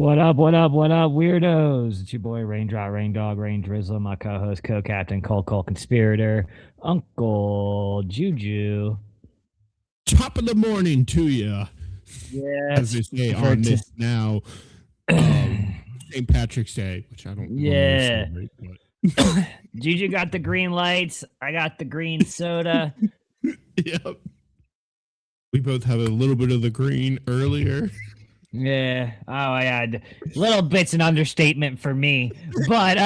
What up, what up, what up, weirdos? It's your boy Raindrop, Rain Dog, Rain Drizzle, my co-host, co-captain, Cole Conspirator, Uncle Juju. Top of the morning to you, as Yes, they say for on t- this now St. Patrick's Day, which I don't normally yeah. celebrate, but Juju got the green lights. I got the green soda. yep. We both have a little bit of the green earlier. Yeah. Oh, I had little bits an understatement for me, but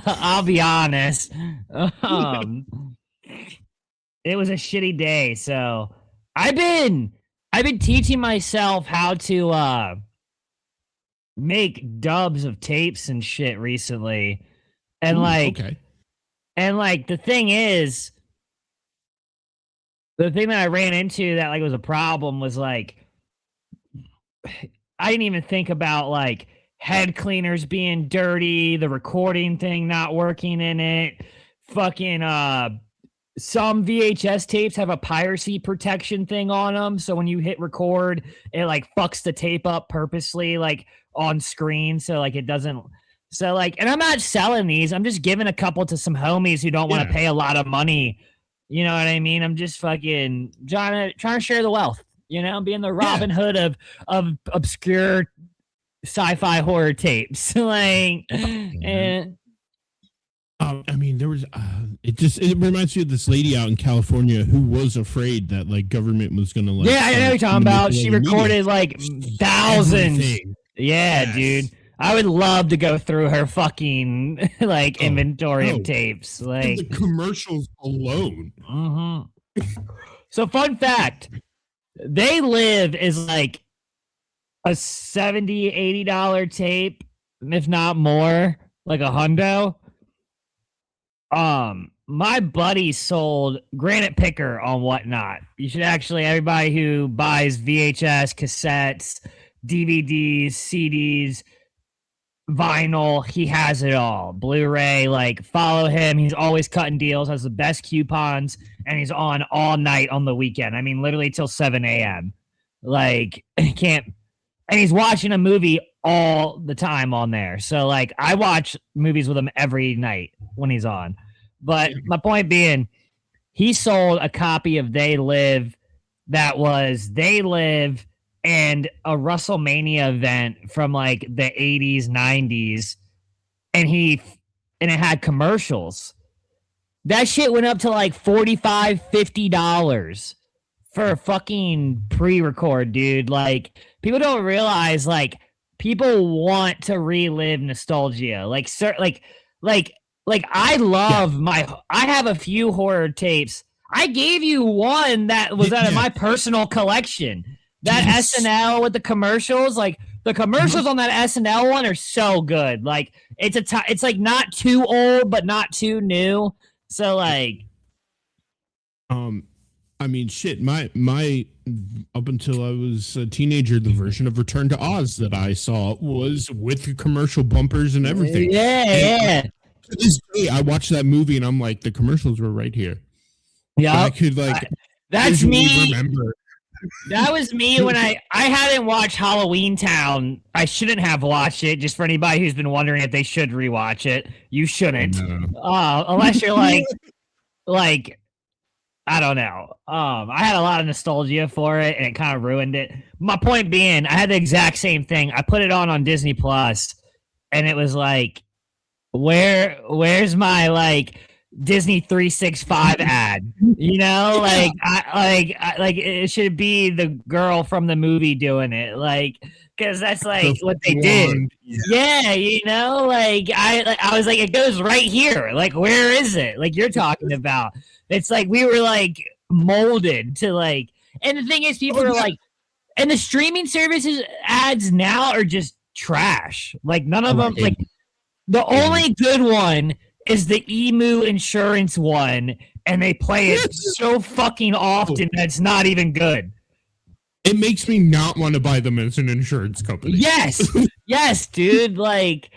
I'll be honest. Um, it was a shitty day, so I've been teaching myself how to make dubs of tapes and shit recently. And Ooh, like okay. and like the thing that I ran into that like was a problem was like I didn't even think about like head cleaners being dirty, the recording thing not working in it, fucking some VHS tapes have a piracy protection thing on them, so when you hit record, it like fucks the tape up purposely like on screen so like it doesn't so like and I'm not selling these, I'm just giving a couple to some homies who don't want to Yeah. pay a lot of money. You know what I mean? I'm just fucking trying to share the wealth, you know, being the Robin Hood of obscure sci-fi horror tapes. Like and I mean, there was. It reminds me of this lady out in California who was afraid that like government was gonna like. yeah, I know what you're talking about. She recorded like thousands. Everything. Yeah, Yes. dude. I would love to go through her fucking like inventory of Oh. tapes. And Like, the commercials alone. So, fun fact: They Live is like a $70-$80 tape, if not more, like a hundo. My buddy sold Granite Picker on Whatnot. You should actually, everybody who buys VHS, cassettes, DVDs, CDs, vinyl, he has it all. Blu-ray, like follow him. He's always cutting deals, has the best coupons, and he's on all night on the weekend. I mean, literally till 7 a.m. Like, he can't, and he's watching a movie all the time on there. So, like, I watch movies with him every night when he's on. But my point being, he sold a copy of They Live that was They Live and a WrestleMania event from like the 80s, 90s. And it had commercials. That shit went up to like $45, $50 for a fucking pre-record, dude. Like, people don't realize, like, people want to relive nostalgia. Like, I love I have a few horror tapes. I gave you one that was out of my personal collection. That SNL with the commercials, like the commercials on that SNL one are so good. Like it's like not too old but not too new. So like, I mean, shit. My up until I was a teenager, the version of Return to Oz that I saw was with commercial bumpers and everything. Yeah. To this day, I watched that movie and I'm like, the commercials were right here. Yeah, I could like. That's me. Remember. That was me when I hadn't watched Halloween Town. I shouldn't have watched it. Just for anybody who's been wondering if they should rewatch it, you shouldn't. Unless you're like I don't know. I had a lot of nostalgia for it, and it kind of ruined it. My point being, I had the exact same thing. I put it on Disney Plus, and it was like, where's my like Disney 365 ad? You know, like like it should be the girl from the movie doing it, like, because that's like what they did. Yeah, you know, like I was like, it goes right here. Like, where is it? Like you're talking about. It's like we were like molded to like, and the thing is, people are like, and the streaming services ads now are just trash. Like none of them, like the only good one is the Emu Insurance one, and they play it so fucking often that it's not even good. It makes me not want to buy them as an insurance company. Yes, yes, dude. Like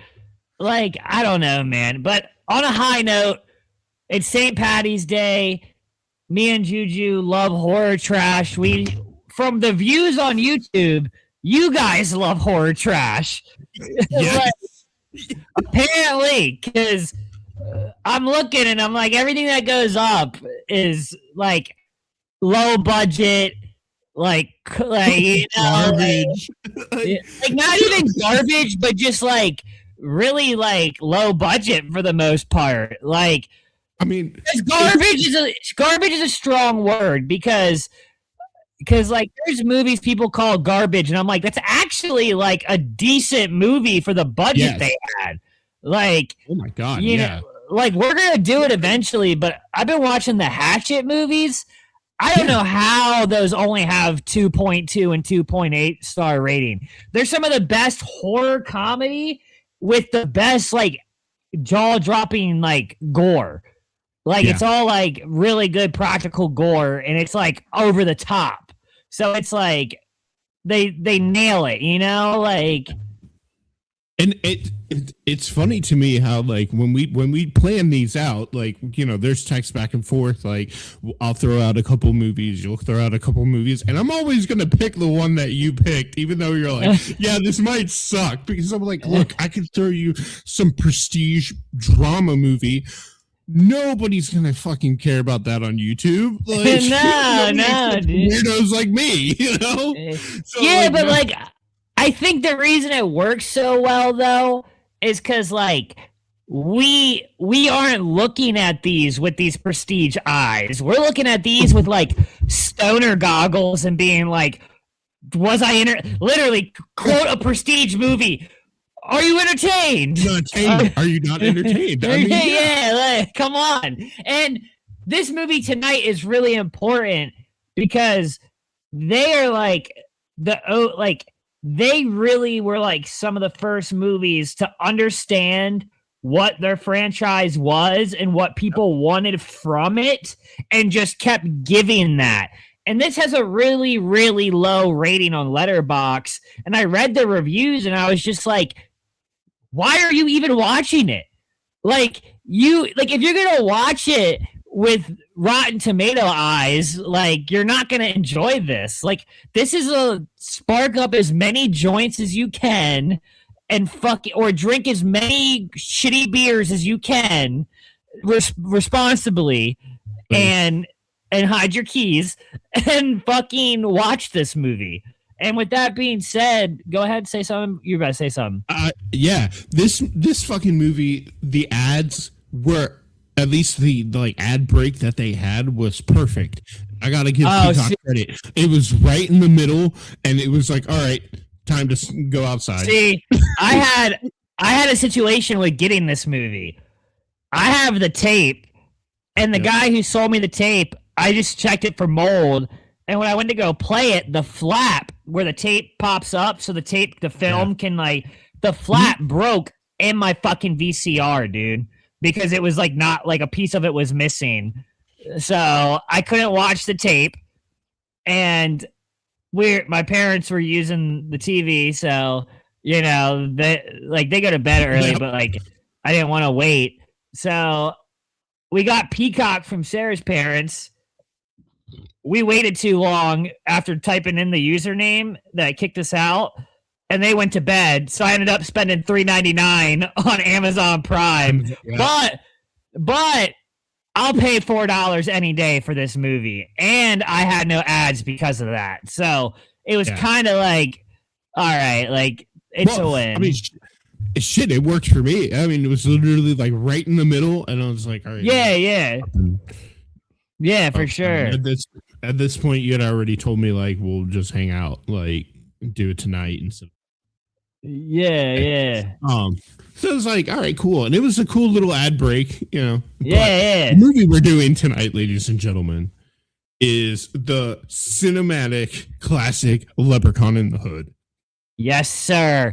I don't know, man. But on a high note, it's St. Patty's Day. Me and Juju love horror trash. We, from the views on YouTube, you guys love horror trash. Yes. Apparently, because I'm looking and I'm like, everything that goes up is like low budget, like you know, Garbage. like not even garbage, but just like really like low budget for the most part. Like, I mean, garbage is a strong word because like there's movies people call garbage, and I'm like, that's actually like a decent movie for the budget they had. Like, oh my god, you know, like we're gonna do it eventually, but I've been watching the Hatchet movies. I don't know how those only have 2.2 and 2.8 star rating. They're some of the best horror comedy with the best like jaw dropping like gore. Like it's all like really good practical gore, and it's like over the top. So it's like they nail it, you know, like. And it's funny to me how like when we plan these out, like, you know, there's text back and forth. Like I'll throw out a couple movies, you'll throw out a couple movies, and I'm always gonna pick the one that you picked, even though you're like, yeah, this might suck, because I'm like, look, I could throw you some prestige drama movie. Nobody's gonna fucking care about that on YouTube. Like, no, dude. Weirdos like me, you know. So, yeah, but like, I think the reason it works so well though is because like we aren't looking at these with these prestige eyes. We're looking at these with like stoner goggles and being like, was I literally quote a prestige movie? Are you entertained? Are you not entertained? I mean, yeah, like, come on. And this movie tonight is really important because they are like they really were like some of the first movies to understand what their franchise was and what people wanted from it, and just kept giving that. And this has a really, really low rating on Letterboxd. And I read the reviews and I was just like, why are you even watching it? Like, if you're gonna watch it with Rotten Tomato eyes, like, you're not gonna enjoy this. Like, this is a spark up as many joints as you can and or drink as many shitty beers as you can responsibly, and hide your keys and fucking watch this movie. And with that being said, go ahead and say something. You're about to say something. Yeah, this fucking movie, the ads were, at least the like ad break that they had was perfect. I gotta give Peacock credit. It was right in the middle, and it was like, all right, time to go outside. See, I had a situation with getting this movie. I have the tape, and the guy who sold me the tape, I just checked it for mold. And when I went to go play it, the flap where the tape pops up, so the film can like, the flap broke in my fucking VCR, dude, because it was like not like a piece of it was missing. So I couldn't watch the tape, and my parents were using the TV, so you know they go to bed early, but like I didn't want to wait, so we got Peacock from Sarah's parents. We waited too long after typing in the username that kicked us out, and they went to bed. So I ended up spending $3.99 on Amazon Prime. Yeah. But I'll pay $4 any day for this movie, and I had no ads because of that. So it was kind of like, all right, like it's a win. I mean, shit, it worked for me. I mean, it was literally like right in the middle, and I was like, all right. Yeah, for sure. At this point, you had already told me, like, we'll just hang out, like, do it tonight and stuff. Yeah. So it was like, all right, cool. And it was a cool little ad break, you know. Yeah. The movie we're doing tonight, ladies and gentlemen, is the cinematic classic Leprechaun in the Hood. Yes, sir.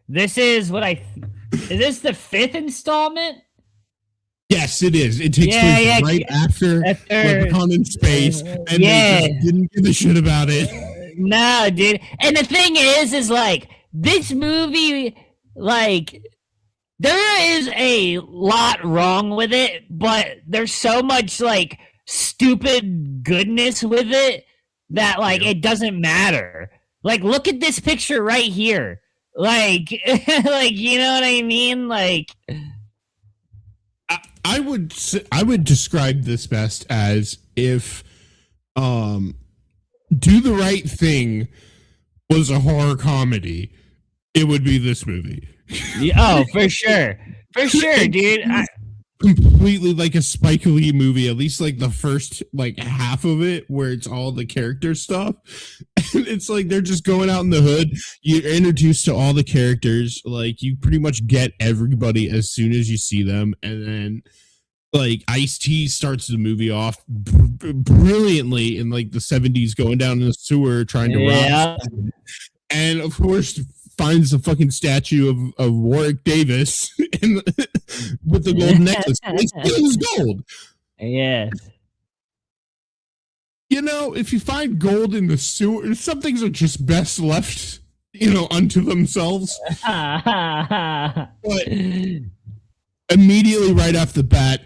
This is is this the 5th installment? Yes, it is. It takes place right after Leprechaun in Space, and they just didn't give a shit about it. No, dude. And the thing is like, this movie, like, there is a lot wrong with it, but there's so much, like, stupid goodness with it that, like, it doesn't matter. Like, look at this picture right here. Like, like, you know what I mean? Like, I would describe this best as if Do the Right Thing was a horror comedy, it would be this movie. oh, for sure, dude. Completely like a Spike Lee movie, at least like the first like half of it, where it's all the character stuff. And it's like they're just going out in the hood. You're introduced to all the characters, like you pretty much get everybody as soon as you see them, and then like Ice-T starts the movie off brilliantly in like the 70s, going down in the sewer trying to rob, and of course finds the fucking statue of Warwick Davis with the gold necklace. It was gold. Yeah. You know, if you find gold in the sewer, some things are just best left, you know, unto themselves. But immediately right off the bat,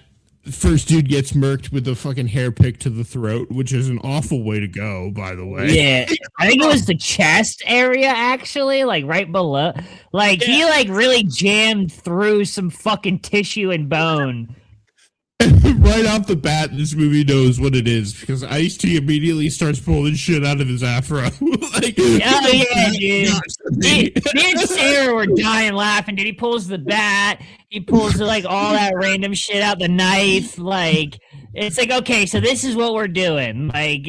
first dude gets murked with a fucking hair pick to the throat, which is an awful way to go, by the way. Yeah, I think it was the chest area, actually, like right below. Like, he, like, really jammed through some fucking tissue and bone. Right off the bat, this movie knows what it is, because Ice-T immediately starts pulling shit out of his afro. Like, oh, yeah, dude. Me and Sarah were dying laughing, dude. He pulls the bat. He pulls, like, all that random shit out, the knife. Like, it's like, okay, so this is what we're doing. Like,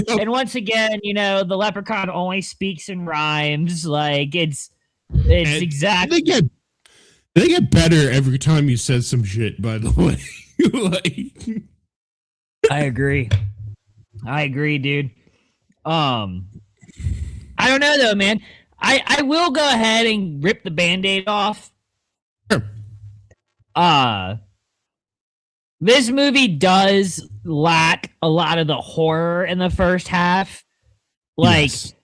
and once again, you know, the Leprechaun only speaks in rhymes. Like, it's exactly. They get better every time you said some shit, by the way. Like, I agree, dude. I don't know though, man. I will go ahead and rip the Band-Aid off. Sure. This movie does lack a lot of the horror in the first half. Like, yes.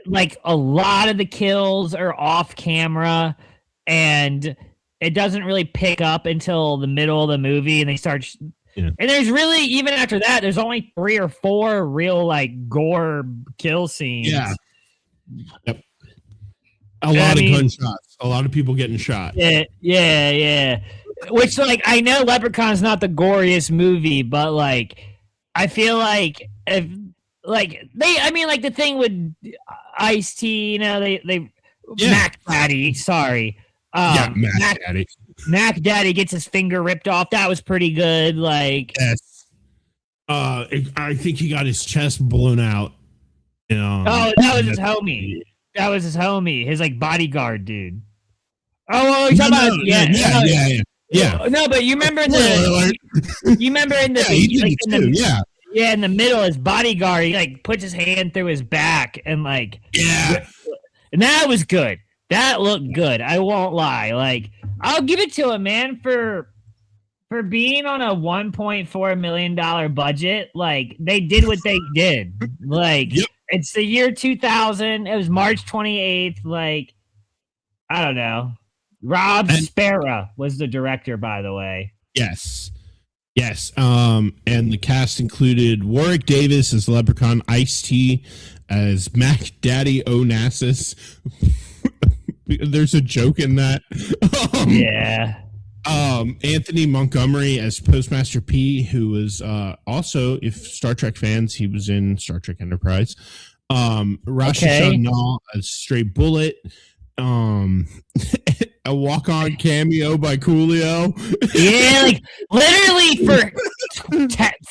Like a lot of the kills are off camera, and it doesn't really pick up until the middle of the movie, and they start. Yeah. And there's really, even after that, there's only 3 or 4 real like gore kill scenes. Yeah. Yep. A lot of gunshots. A lot of people getting shot. Yeah. Which, like, I know Leprechaun's not the goriest movie, but like, I feel like if like like the thing with Ice-T, you know, they Mac Daddy, sorry. Mac Daddy gets his finger ripped off. That was pretty good. Like, yes. I think he got his chest blown out. Oh, that was his homie. His like bodyguard dude. Oh, you're talking about yeah. No, but you remember in the in the middle, his bodyguard, he like puts his hand through his back and like and that was good. That looked good. I won't lie. Like, I'll give it to him, man, for being on a $1.4 million budget. Like, they did what they did. Like, It's the year 2000. It was March 28th. Like, I don't know. Rob Sparrow was the director, by the way. Yes. And the cast included Warwick Davis as Leprechaun, Ice-T as Mac Daddy Onassis. There's a joke in that. Anthony Montgomery as Postmaster P, who was also, if Star Trek fans, he was in Star Trek Enterprise. Rasha Shah as Stray Bullet. A walk-on cameo by Coolio. Yeah, like literally for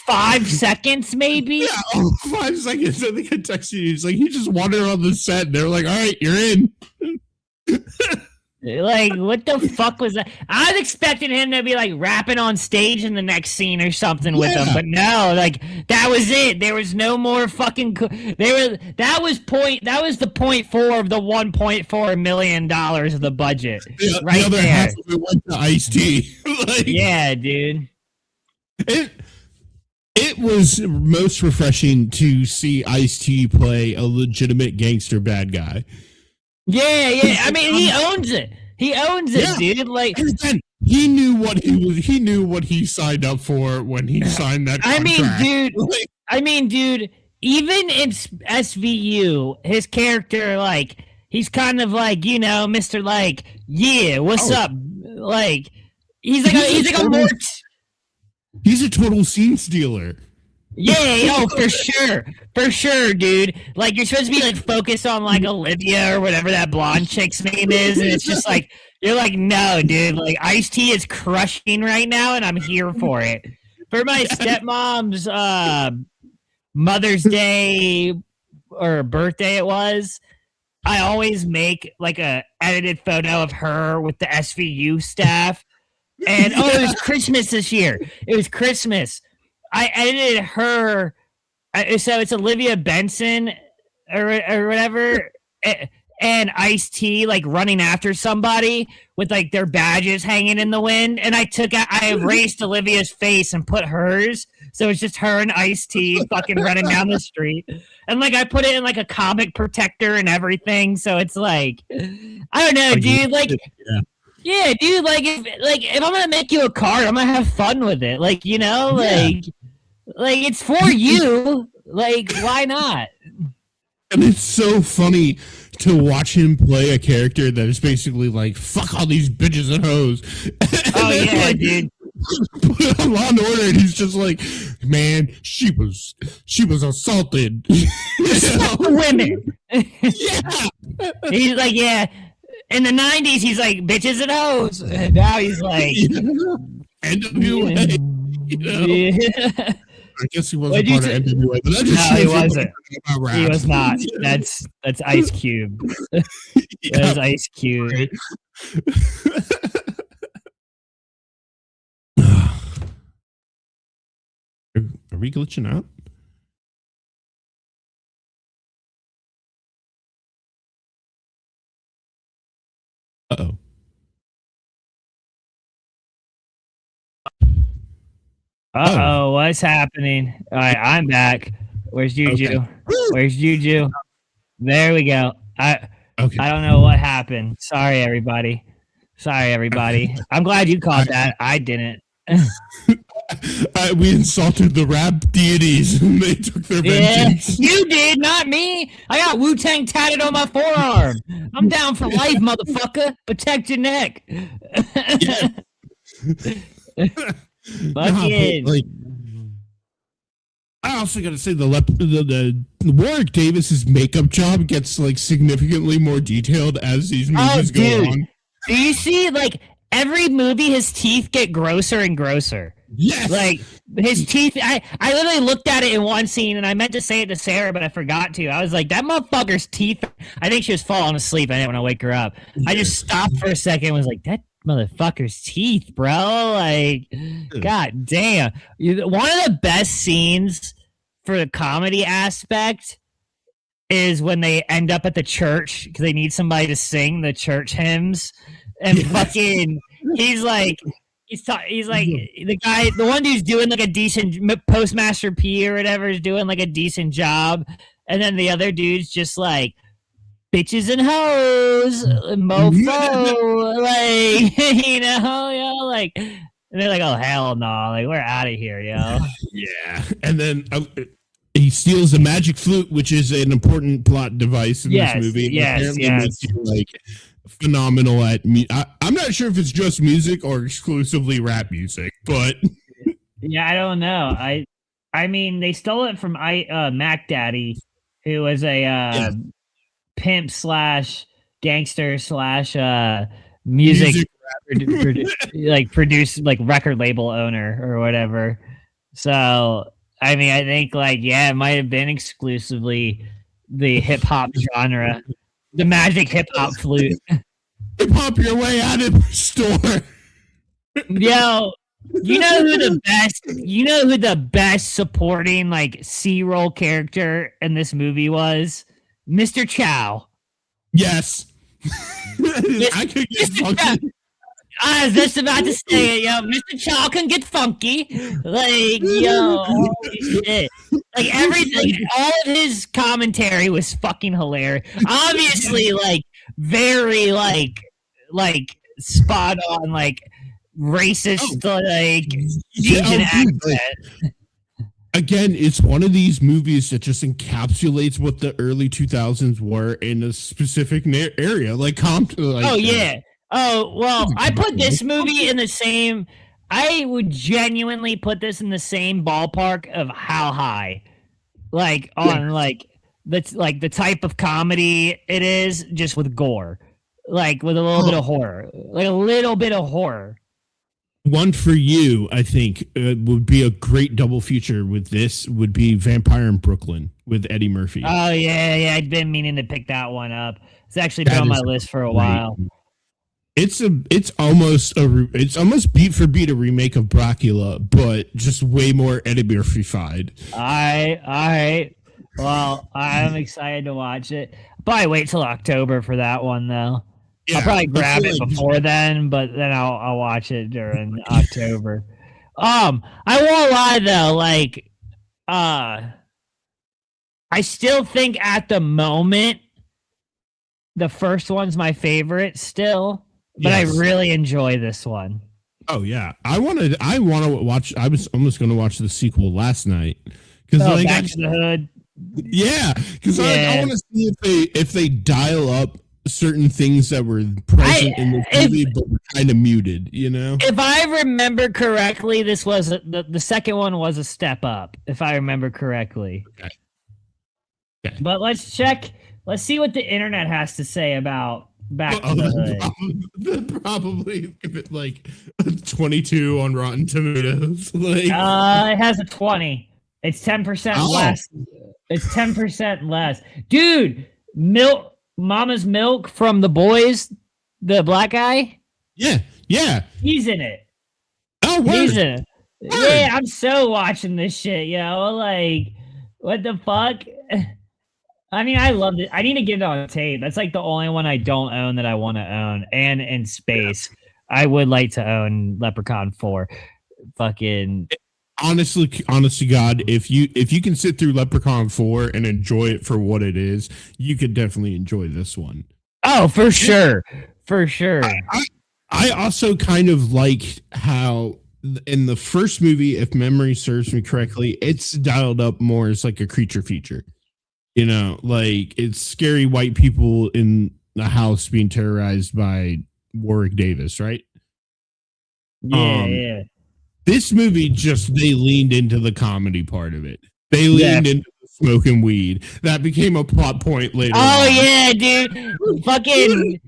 5 seconds, maybe. Yeah, 5 seconds. I think I texted you. He's like, he just wandered on the set. And they're like, all right, you're in. Like, what the fuck was that? I was expecting him to be like rapping on stage in the next scene or something with them, but no, like that was it. There was no more fucking. That was the 0.4 of the $1.4 million of the budget. Yeah, right, the other there. Half of it went to Ice-T. Like, yeah, dude. It was most refreshing to see Ice-T play a legitimate gangster bad guy. Yeah. I mean, he owns it. Dude. Like, he knew what he signed up for when he signed that contract. I mean, dude, even in SVU, his character, like, he's kind of like, Mr. Like, yeah, what's up? Like, he's like a more. He's a total scene stealer. Yeah, for sure, dude. Like, you're supposed to be like focused on like Olivia or whatever that blonde chick's name is, and it's just like you're like, no, dude. Like, Ice-T is crushing right now, and I'm here for it. For my stepmom's Mother's Day or birthday, it was. I always make like a edited photo of her with the SVU staff, and it was Christmas this year. It was Christmas. I edited her, so it's Olivia Benson or whatever, and Ice-T like running after somebody with like their badges hanging in the wind, and I erased Olivia's face and put hers, so it's just her and Ice-T fucking running down the street, and like I put it in like a comic protector and everything, so it's like, I don't know, dude, like. Yeah, dude, like if I'm gonna make you a card, I'm gonna have fun with it. Like, like it's for you. Like, why not? And it's so funny to watch him play a character that is basically like, fuck all these bitches and hoes. Oh yeah, like, dude. Put on Law and Order, and he's just like, man, she was assaulted. Women. Yeah. He's like, yeah. In the 90s, he's like, bitches and hoes. And now he's like, NWA. Yeah. I guess he wasn't part of NWA. But no, he wasn't. He was not. That's Ice Cube. That's Ice Cube. Right. Are we glitching out? Uh-oh. Uh-oh, what's happening? All right, I'm back. Where's Juju? Okay. Where's Juju? There we go. I don't know what happened. Sorry, everybody. I'm glad you caught that. I didn't. We insulted the rap deities and they took their vengeance. You did, not me. I got Wu-Tang tatted on my forearm. I'm down for life, motherfucker. Protect your neck. Fucking. Like, I also got to say the Warwick Davis's makeup job gets like significantly more detailed as these movies go on. Do you see like every movie his teeth get grosser and grosser? Yes. Like his teeth, I literally looked at it in one scene and I meant to say it to Sarah, but I forgot to. I was like, that motherfucker's teeth. I think she was falling asleep. I didn't want to wake her up. I just stopped for a second and was like, that motherfucker's teeth, bro. Like, god damn. One of the best scenes for the comedy aspect is when they end up at the church because they need somebody to sing the church hymns. And fucking, he's like the one who's doing like a decent Postmaster P or whatever is doing like a decent job, and then the other dude's just like bitches and hoes, mofo, like like, and they're like, oh hell no, like we're out of here, yo. Yeah, and then he steals a magic flute, which is an important plot device in this movie. Yes. Like phenomenal at I'm not sure if it's just music or exclusively rap music, but yeah, I don't know. I mean, they stole it from Mac Daddy, who was a pimp / gangster / music like produce like record label owner or whatever. So I mean, I think like it might have been exclusively the hip hop genre. The magic hip hop flute. Hip hop your way out of the store. Yo, you know who the best supporting like C-roll character in this movie was? Mr. Chow. Yes. I could get funky. I was just about to say it, yo. Mr. Chow can get funky. Like, yo, holy shit. Like, everything, all of his commentary was fucking hilarious. Obviously, like, very, like spot on, like, racist, like, Asian accent. again, it's one of these movies that just encapsulates what the early 2000s were in a specific area, like Compton. Like, oh yeah. Oh well, I put this movie in the same. I would genuinely put this in the same ballpark of How High, like on like that's like the type of comedy it is, just with gore, like with a little bit of horror, like a little bit of horror. One for you, I think, would be a great double feature with this. Would be Vampire in Brooklyn with Eddie Murphy. Oh yeah, I'd been meaning to pick that one up. It's actually been on my list for a while. It's almost beat for beat a remake of Dracula, but just way more Eddie Murphy-fied. All right. Well, I'm excited to watch it. Probably wait till October for that one though. Yeah, I'll probably grab it before then, but then I'll watch it during October. I won't lie though, like I still think at the moment the first one's my favorite still, but yes. I really enjoy this one. Oh yeah, I want to watch. I was almost going to watch the sequel last night because Back to the Hood. Yeah, because I want to see if they dial up certain things that were present in the movie but were kind of muted, you know. If I remember correctly, this was the second one was a step up, if I remember correctly. Okay. But let's check. Let's see what the internet has to say about Back to the Hood. Probably give it like a 22 on Rotten Tomatoes. Like, it has a 20. It's 10% less. It's 10% less, dude. Mama's Milk from The Boys, the black guy. Yeah, he's in it. Oh, word. He's in it. Word. Yeah, I'm so watching this shit, yo. Like, what the fuck? I mean, I loved it. I need to get it on tape. That's like the only one I don't own that I want to own. And in space, I would like to own Leprechaun 4. Fucking. Honest to God, if you can sit through Leprechaun 4 and enjoy it for what it is, you could definitely enjoy this one. Oh, for sure. For sure. I also kind of like how in the first movie, if memory serves me correctly, it's dialed up more as like a creature feature. You know, like it's scary white people in the house being terrorized by Warwick Davis, right? Yeah. This movie they leaned into the comedy part of it. They leaned into smoking weed. That became a plot point later. Oh on. Yeah, dude. Fucking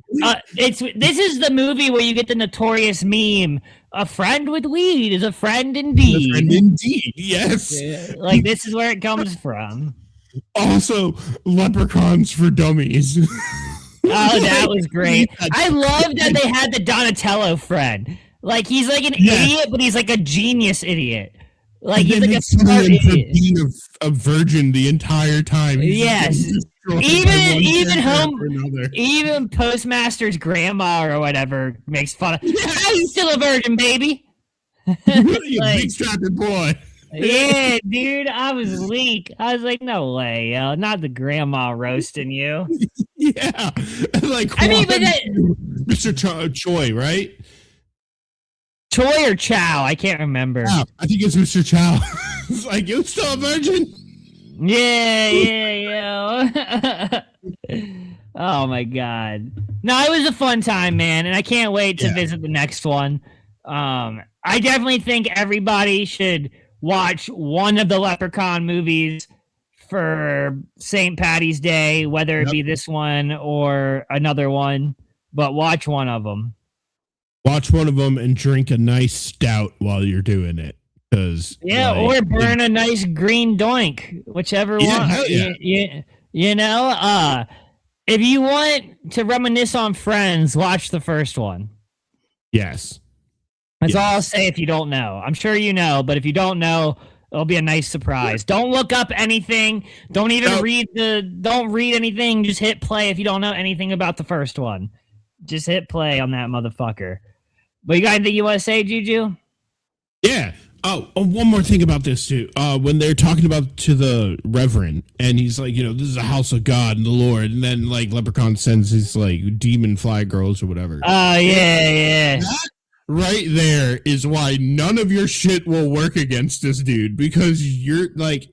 this is the movie where you get the notorious meme, a friend with weed is a friend indeed. A friend indeed, yes. Yeah, like this is where it comes from. Also, Leprechauns for Dummies. Oh, that was great. I love that they had the Donatello friend. Like he's like an idiot, but he's like a genius idiot. Like he's like a smart idiot. Being a virgin the entire time. Yes. Even Postmaster's grandma or whatever makes fun of. How you still a virgin, baby? You big strapping boy. Yeah, dude, I was weak. I was like, no way, yo, not the grandma roasting you. Yeah, like I mean, but Mr. Choi, right? Choi or Chow? I can't remember. Chow. I think it's Mr. Chow. It's like, you still a virgin? Yeah. Oh my god. No, it was a fun time, man, and I can't wait to visit the next one. I definitely think everybody should watch one of the Leprechaun movies for St. Paddy's Day, whether it be this one or another one, but watch one of them. Watch one of them and drink a nice stout while you're doing it. Or burn a nice green doink, whichever one. You know, if you want to reminisce on Friends, watch the first one. Yes. That's all I'll say if you don't know. I'm sure you know, but if you don't know, it'll be a nice surprise. Don't look up anything. Don't even don't read anything. Just hit play if you don't know anything about the first one. Just hit play on that motherfucker. But you got anything you want to say, Juju? Yeah. Oh, one more thing about this too. When they're talking about to the Reverend, and he's like, this is a house of God and the Lord, and then like Leprechaun sends his like demon fly girls or whatever. Oh yeah. right there is why none of your shit will work against this dude, because you're like,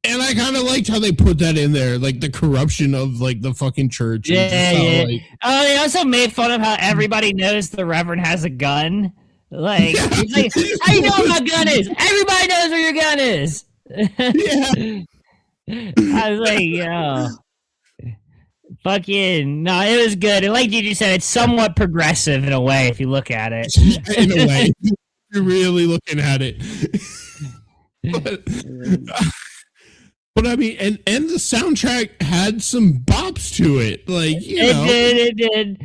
and I kind of liked how they put that in there, like the corruption of like the fucking church. Yeah, yeah. like, oh, they also made fun of how everybody knows the Reverend has a gun. Like, he's like, how you know what my gun is? Everybody knows where your gun is. Yeah. I was like, yo, fucking, no, it was good. And like Gigi said, it's somewhat progressive in a way if you look at it. In a way, you're really looking at it. But I mean, and the soundtrack had some bops to it, like it did.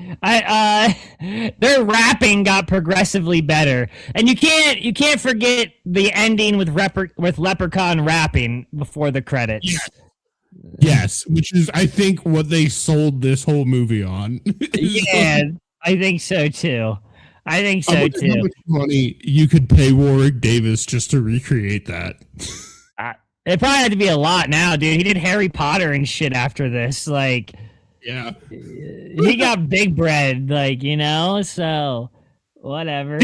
Their rapping got progressively better, and you can't forget the ending with Leprechaun rapping before the credits. Yes, which is I think what they sold this whole movie on. Yeah, I think so too. I think so too. How much money you could pay Warwick Davis just to recreate that? It probably had to be a lot now, dude. He did Harry Potter and shit after this. Like, yeah, he got big bread, like, so whatever.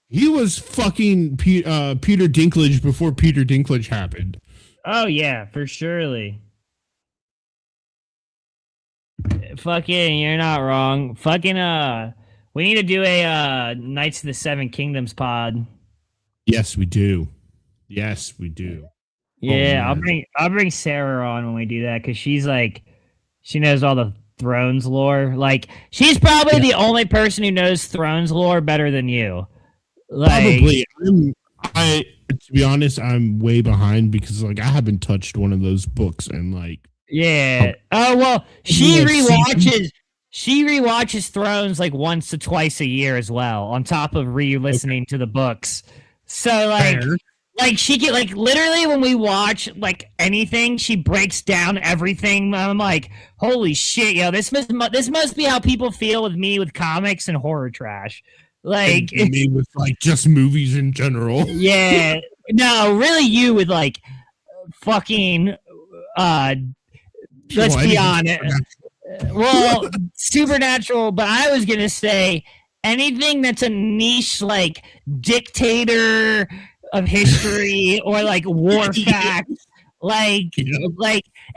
He was fucking Peter Dinklage before Peter Dinklage happened. Oh, yeah, for surely. Fucking, you're not wrong. Fucking, we need to do a Knights of the Seven Kingdoms pod. Yes, we do. Yes, we do. Yeah, I'll bring Sarah on when we do that, because she's like, she knows all the Thrones lore. Like, she's probably the only person who knows Thrones lore better than you. Like, probably. To be honest, I'm way behind because like I haven't touched one of those books and like. Yeah. Oh well, she rewatches Thrones like once or twice a year as well, on top of re-listening to the books. So like. Fair. Like, she get, like, literally when we watch, like, anything, she breaks down everything. I'm like, holy shit, yo, this must be how people feel with me with comics and horror trash. Like, and me with, like, just movies in general. Yeah. No, really you with, like, fucking, let's be honest. Well, Supernatural, but I was going to say anything that's a niche, like, dictator of history or like war facts, like and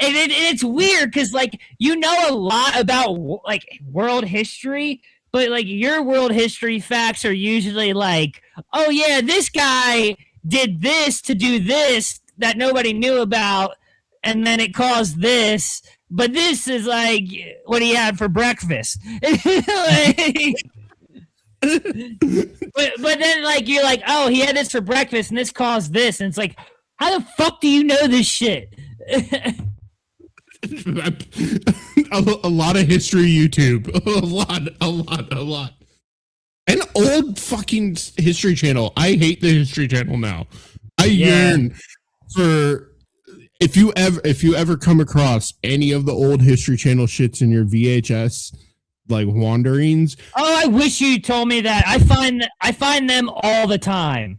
it's weird because like a lot about like world history, but like your world history facts are usually like, oh yeah, this guy did this to do this that nobody knew about, and then it caused this, but this is like what he had for breakfast. Like, but then like you're like, oh, he had this for breakfast and this caused this, and it's like, how the fuck do you know this shit? a lot of history YouTube. A lot. An old fucking History Channel. I hate the History Channel now. I yearn for if you ever come across any of the old History Channel shits in your VHS like wanderings. Oh, I wish you told me that. I find them all the time.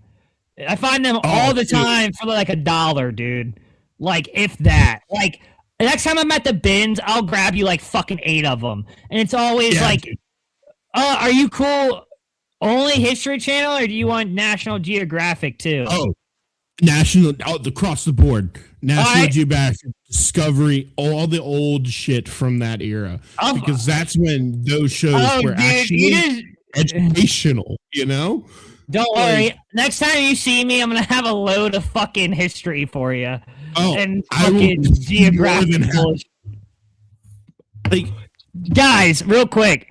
I find them all the time for like $1, dude. Like, if that. Like, next time I'm at the bins, I'll grab you like fucking 8 of them. And it's always like, are you cool? Only History Channel, or do you want National Geographic too? Oh, across the board. National Geographic, Discovery, all the old shit from that era. Because that's when those shows were actually educational, Don't worry. Next time you see me, I'm going to have a load of fucking history for you. Oh, and fucking geographic bullshit. Like, guys, real quick.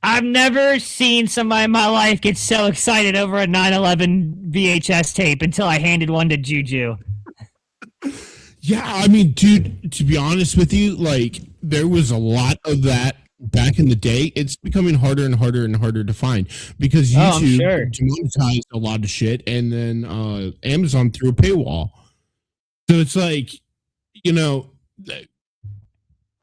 I've never seen somebody in my life get so excited over a 9/11 VHS tape until I handed one to Juju. Yeah, I mean, dude, to be honest with you, like, there was a lot of that back in the day. It's becoming harder and harder and harder to find because YouTube demonetized a lot of shit, and then Amazon threw a paywall. So it's like,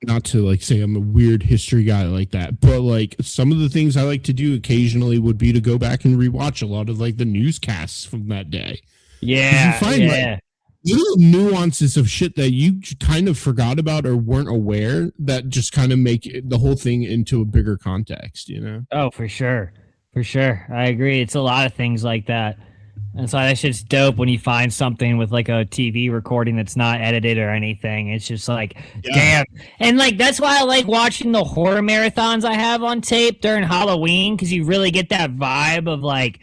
not to like say I'm a weird history guy like that, but like some of the things I like to do occasionally would be to go back and rewatch a lot of like the newscasts from that day. Yeah. You find like little nuances of shit that you kind of forgot about or weren't aware that just kind of make the whole thing into a bigger context, Oh, for sure. For sure. I agree. It's a lot of things like that. And so that shit's dope when you find something with like a TV recording that's not edited or anything. It's just like, damn. And like, that's why I like watching the horror marathons I have on tape during Halloween, because you really get that vibe of like,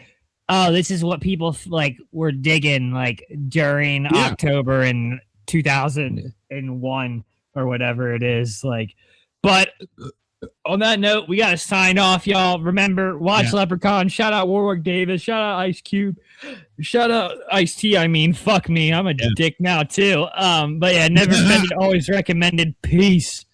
oh, this is what people like were digging like during October in 2001 or whatever it is. Like, but on that note, we got to sign off, y'all. Remember, watch Leprechaun. Shout out Warwick Davis. Shout out Ice Cube. Shout out Ice-T. I mean, fuck me. I'm a dick now, too. But yeah, never offended, always recommended. Peace.